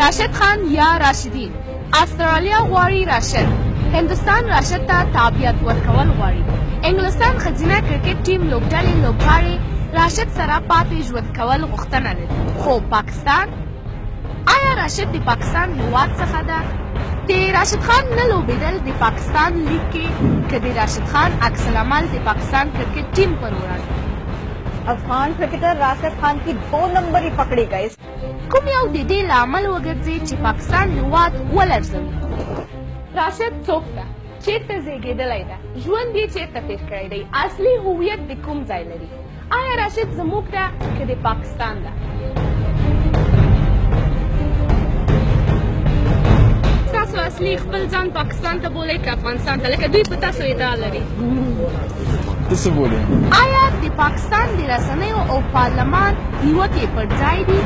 راشد خان یا راشدین استرالیا غواړي راشد هندوستان راشد ته تابعیت ورکول غواړي انګلستان ښځینه کرکټ ټیم لوبډلې لوبغاړي راشد سره پاتې ژوند کول غوښتنه لري خو پاکستان آیا راشد د پاکستان هیواد څخه ده د راشد خان نه لوبېدل د پاکستان لیګ کې که د راشد خان عکس العمل د پاکستان کرکټ ټیم پر وړاندې افغان کرکٹر راشد خان کی 2 نمبر ہی پکڑی گئے کوم یو د دې لامل وګرځي چې پاکستان هیواد ولرزوي راشد څوک ده چیرته زیږېدلی ده ژوند یې چیرته تېر کړی دی اصلي هویت د کوم ځای لري آیا راشد زموږ ده که د پاکستان ده تاسو اصلي خپل ځان پاکستان ته بولئ که افغانستان ته لکه دوی په تاسو ادعا لري ته څه بولې آیا د پاکستان د رسنیو او پارلمان نیوکې پر ځای دي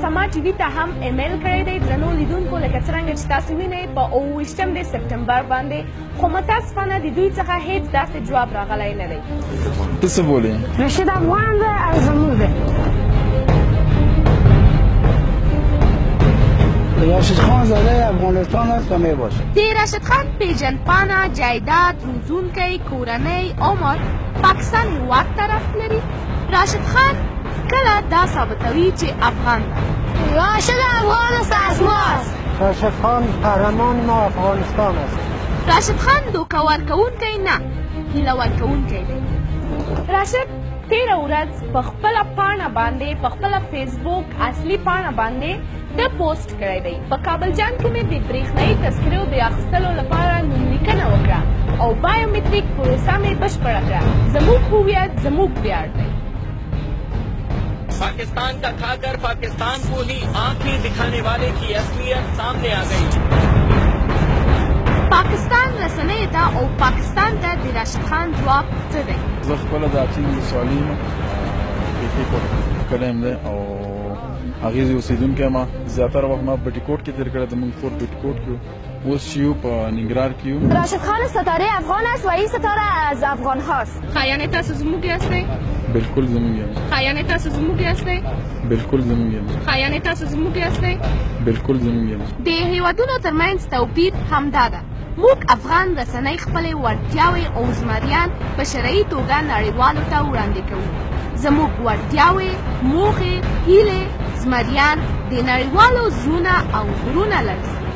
سما ټي وي ته هم ایمیل کړی دی درنو لیدونکو لکه څرنګه چې تاسو وینئ په 28 د سپټمبر باندې خو متاسفانه د دوی څخه هیڅ داسې جواب راغلی نه دی ته څه بولې راشد افغان ده او زموږ ده راشد خان زاده افغانستان است و میباشد د راشد خان پیژندپاڼه جایداد روزونکی کورنۍ عمر پاکستان هیواد طرف لري راشد خان کله دا ثابتوي چې افغان ده راشد افغان است از ماست راشد خان قهرمان ما افغانستان است راشد خان دوکه ورکوونکی نه هیله ورکوونکی دی راشد تیره ورځ په خپله پاڼه باندې په خپله فیسبوک اصلي پاڼه باندې د پوسټ کړی دی په کابل جان کې مې د برېښنایي تذکرو د اخیستلو لپاره نوملیکنه وکړه او بایومتریک پروسه مې بشپړه کړه زموږ هویت زموږ ویاړ دی पाकिस्तान का खाकर पाकिस्तान को ही आंखें दिखाने वाले की असलियत सामने आ गई पाकिस्तान رسنیو ته او پاکستان ته د راشد خان ځواب څه دی زه خپله د اچین ولسوالي یم بیخي کلی یم دی او هغې زه اوسېدونکی یم زیاتره وخت ما بټي کوټ کې تېر کړی زموږ کور بټي کوټ کې اوس چې یو په ننګرهار کې یو راشد خان ستاره افغان است و این ستاره از افغان هاست یعنی تاسو زموږ یاستئ بالکل زموږ یم یعنی تاسو زموږ یاستئ بالکل زموږ یم یعنی تاسو زموږ یاستئ بالکل زموږ یم د هیوادونو ترمنځ توپیر همدا ده موږ افغان رسنۍ خپلې وړتیاوې او زمریان په شرعي توګه نړیوالو ته وړاندې کوو زموږ وړتیاوې موخې هیلې زمریان د نړیوالو زړونه او غرونه لرزوي